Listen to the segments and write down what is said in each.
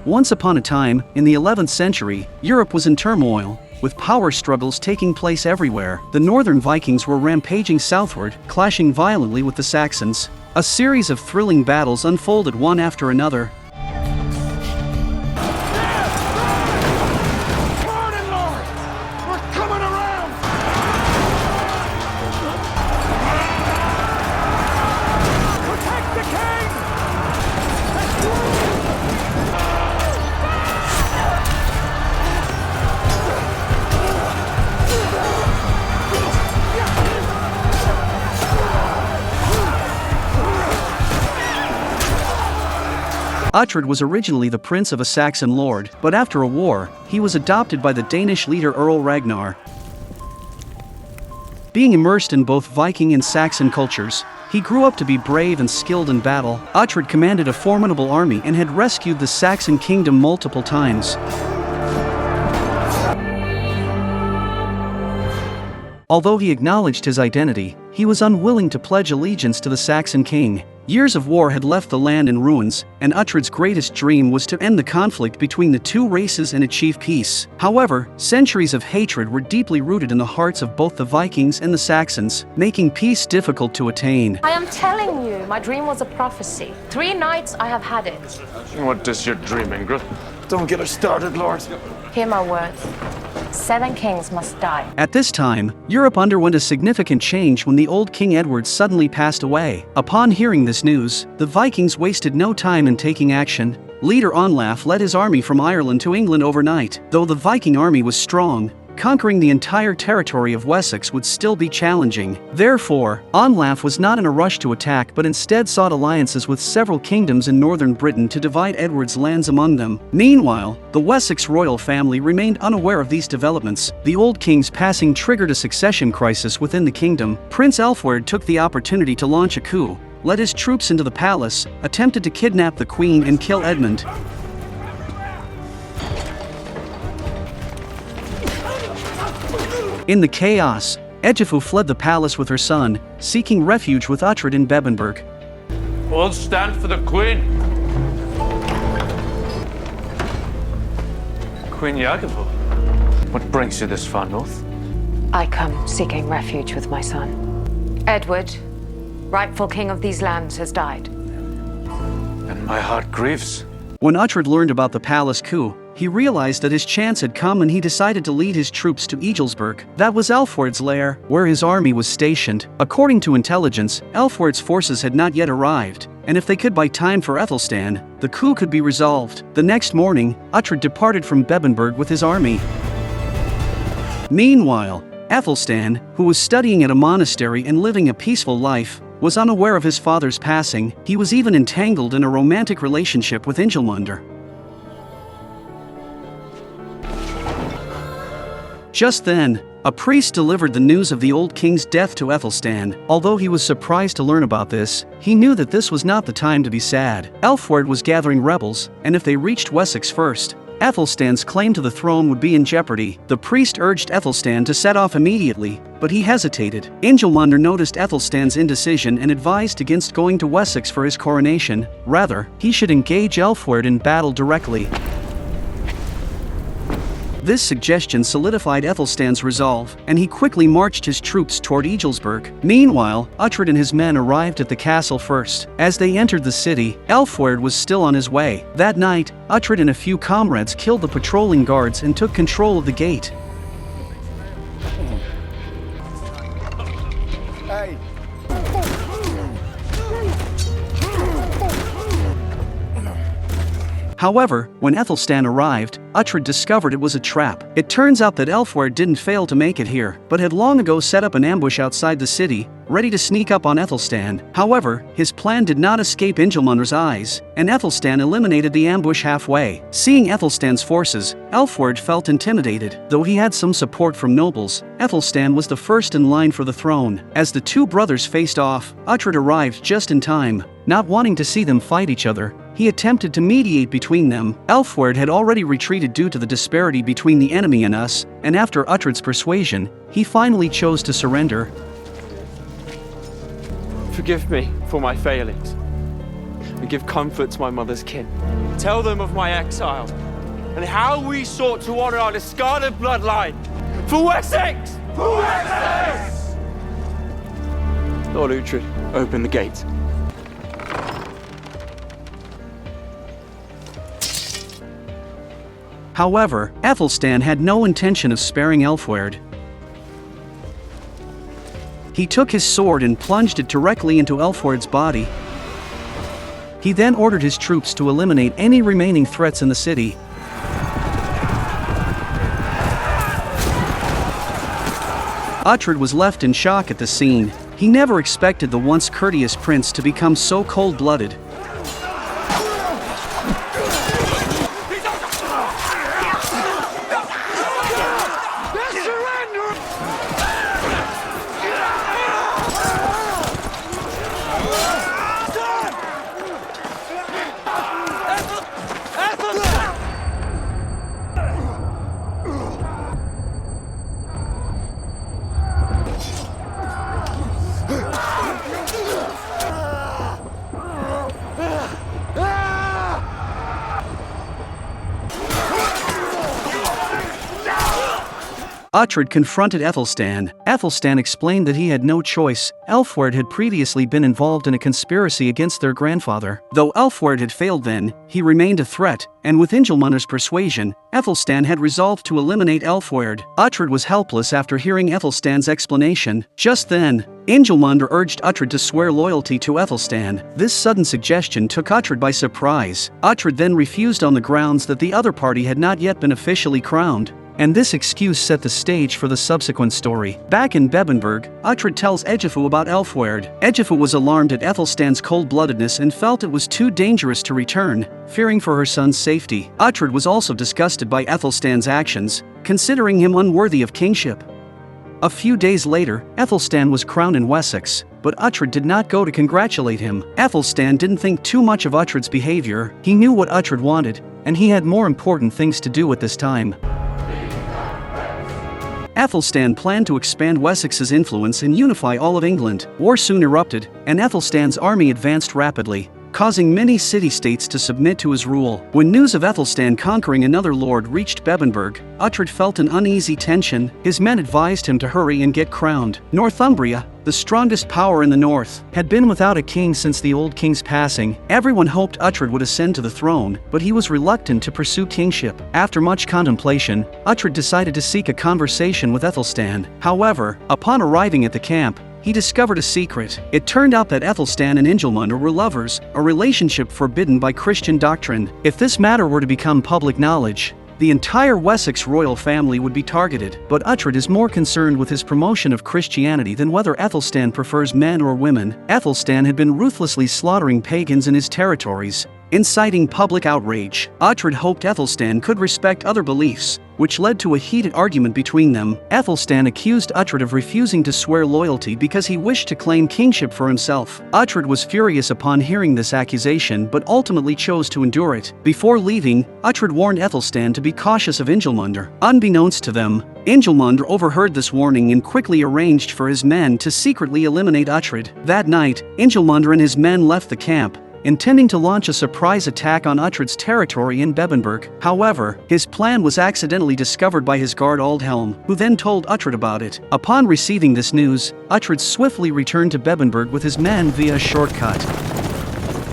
Once upon a time, in the 11th century, Europe was in turmoil, with power struggles taking place everywhere. The northern Vikings were rampaging southward, clashing violently with the Saxons. A series of thrilling battles unfolded one after another. Uhtred was originally the prince of a Saxon lord, but after a war, he was adopted by the Danish leader Earl Ragnar. Being immersed in both Viking and Saxon cultures, he grew up to be brave and skilled in battle. Uhtred commanded a formidable army and had rescued the Saxon kingdom multiple times. Although he acknowledged his identity, he was unwilling to pledge allegiance to the Saxon king. Years of war had left the land in ruins, and Uhtred's greatest dream was to end the conflict between the two races and achieve peace. However, centuries of hatred were deeply rooted in the hearts of both the Vikings and the Saxons, making peace difficult to attain. I am telling you, my dream was a prophecy. 3 nights I have had it. What is your dream, Ingrid? Don't get us started, Lord. Hear my words. 7 kings must die. At this time, Europe underwent a significant change when the old King Edward suddenly passed away. Upon hearing this news, the Vikings wasted no time in taking action. Leader Olaf led his army from Ireland to England overnight. Though the Viking army was strong, conquering the entire territory of Wessex would still be challenging. Therefore, Olaf was not in a rush to attack but instead sought alliances with several kingdoms in northern Britain to divide Edward's lands among them. Meanwhile, the Wessex royal family remained unaware of these developments. The old king's passing triggered a succession crisis within the kingdom. Prince Aelfweard took the opportunity to launch a coup, led his troops into the palace, attempted to kidnap the queen and kill Edmund. In the chaos, Egifu fled the palace with her son, seeking refuge with Uhtred in Bebbanburg. All stand for the Queen. Queen Egifu, what brings you this far north? I come seeking refuge with my son. Edward, rightful king of these lands, has died. And my heart grieves. When Uhtred learned about the palace coup, he realized that his chance had come and he decided to lead his troops to Egilsburg. That was Aelfweard's lair, where his army was stationed. According to intelligence, Aelfweard's forces had not yet arrived, and if they could buy time for Ethelstan, the coup could be resolved. The next morning, Uhtred departed from Bebbanburg with his army. Meanwhile, Ethelstan, who was studying at a monastery and living a peaceful life, was unaware of his father's passing. He was even entangled in a romantic relationship with Ingelmundr. Just then, a priest delivered the news of the old king's death to Ethelstan. Although he was surprised to learn about this, he knew that this was not the time to be sad. Aelfweard was gathering rebels, and if they reached Wessex first, Ethelstan's claim to the throne would be in jeopardy. The priest urged Ethelstan to set off immediately, but he hesitated. Ingelmundr noticed Ethelstan's indecision and advised against going to Wessex for his coronation. Rather, he should engage Aelfweard in battle directly. This suggestion solidified Ethelstan's resolve, and he quickly marched his troops toward Egilsburg. Meanwhile, Uhtred and his men arrived at the castle first. As they entered the city, Aelfweard was still on his way. That night, Uhtred and a few comrades killed the patrolling guards and took control of the gate. Hey. However, when Ethelstan arrived, Uhtred discovered it was a trap. It turns out that Aelfweard didn't fail to make it here, but had long ago set up an ambush outside the city, ready to sneak up on Ethelstan. However, his plan did not escape Ingelmundr's eyes, and Ethelstan eliminated the ambush halfway. Seeing Ethelstan's forces, Aelfweard felt intimidated. Though he had some support from nobles, Ethelstan was the first in line for the throne. As the two brothers faced off, Uhtred arrived just in time. Not wanting to see them fight each other, he attempted to mediate between them. Aelfweard had already retreated due to the disparity between the enemy and us, and after Uhtred's persuasion, he finally chose to surrender. Forgive me for my failings. and give comfort to my mother's kin. Tell them of my exile, and how we sought to honor our discarded bloodline. For Wessex! For Wessex! Lord Uhtred, open the gate. However, Aethelstan had no intention of sparing Aelfweard. He took his sword and plunged it directly into Aelfweard's body. He then ordered his troops to eliminate any remaining threats in the city. Uhtred was left in shock at the scene. He never expected the once courteous prince to become so cold-blooded. Uhtred confronted Aethelstan. Aethelstan explained that he had no choice. Aelfweard had previously been involved in a conspiracy against their grandfather. Though Aelfweard had failed then, he remained a threat, and with Ingelmunder's persuasion, Aethelstan had resolved to eliminate Aelfweard. Uhtred was helpless after hearing Aethelstan's explanation. Just then, Ingelmunder urged Uhtred to swear loyalty to Aethelstan. This sudden suggestion took Uhtred by surprise. Uhtred then refused on the grounds that the other party had not yet been officially crowned. And this excuse set the stage for the subsequent story. Back in Bebbanburg, Uhtred tells Egifu about Aelfweard. Egifu was alarmed at Aethelstan's cold-bloodedness and felt it was too dangerous to return, fearing for her son's safety. Uhtred was also disgusted by Aethelstan's actions, considering him unworthy of kingship. A few days later, Aethelstan was crowned in Wessex, but Uhtred did not go to congratulate him. Aethelstan didn't think too much of Uhtred's behavior. He knew what Uhtred wanted, and he had more important things to do at this time. Aethelstan planned to expand Wessex's influence and unify all of England. War soon erupted, and Aethelstan's army advanced rapidly, causing many city-states to submit to his rule. When news of Aethelstan conquering another lord reached Bebbanburg, Uhtred felt an uneasy tension. His men advised him to hurry and get crowned. Northumbria, the strongest power in the north, had been without a king since the old king's passing. Everyone hoped Uhtred would ascend to the throne, but he was reluctant to pursue kingship. After much contemplation, Uhtred decided to seek a conversation with Aethelstan. However, upon arriving at the camp, he discovered a secret. It turned out that Aethelstan and Ingelmunder were lovers, a relationship forbidden by Christian doctrine. If this matter were to become public knowledge, the entire Wessex royal family would be targeted. But Uhtred is more concerned with his promotion of Christianity than whether Aethelstan prefers men or women. Aethelstan had been ruthlessly slaughtering pagans in his territories, inciting public outrage. Uhtred hoped Aethelstan could respect other beliefs, which led to a heated argument between them. Aethelstan accused Uhtred of refusing to swear loyalty because he wished to claim kingship for himself. Uhtred was furious upon hearing this accusation but ultimately chose to endure it. Before leaving, Uhtred warned Aethelstan to be cautious of Ingelmunder. Unbeknownst to them, Ingelmunder overheard this warning and quickly arranged for his men to secretly eliminate Uhtred. That night, Ingelmunder and his men left the camp, intending to launch a surprise attack on Uhtred's territory in Bebbanburg. However, his plan was accidentally discovered by his guard Aldhelm, who then told Uhtred about it. Upon receiving this news, Uhtred swiftly returned to Bebbanburg with his men via a shortcut.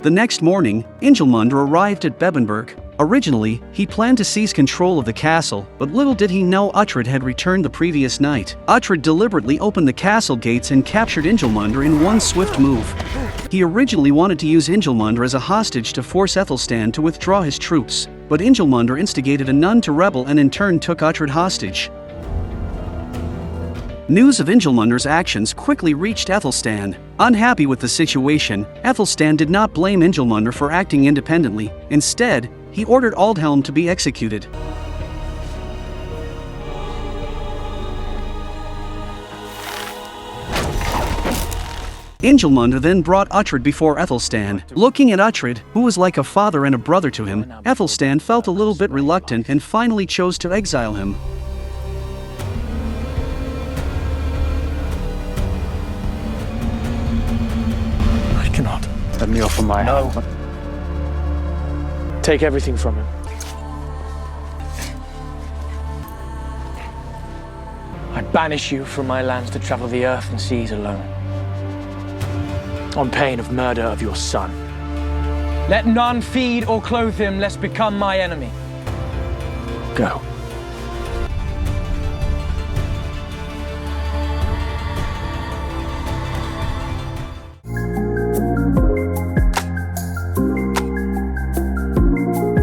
The next morning, Ingelmunder arrived at Bebbanburg. Originally, he planned to seize control of the castle, but little did he know Uhtred had returned the previous night. Uhtred deliberately opened the castle gates and captured Ingelmunder in one swift move. He originally wanted to use Ingelmunder as a hostage to force Aethelstan to withdraw his troops, but Ingelmunder instigated a nun to rebel and in turn took Uhtred hostage. News of Ingelmunder's actions quickly reached Aethelstan. Unhappy with the situation, Aethelstan did not blame Ingelmunder for acting independently. Instead, he ordered Aldhelm to be executed. Ingelmunder then brought Uhtred before Aethelstan. Looking at Uhtred, who was like a father and a brother to him, Aethelstan felt a little bit reluctant and finally chose to exile him. I cannot. Let me offer my help. Take everything from him. I banish you from my lands to travel the earth and seas alone, on pain of murder of your son. Let none feed or clothe him, lest become my enemy. Go.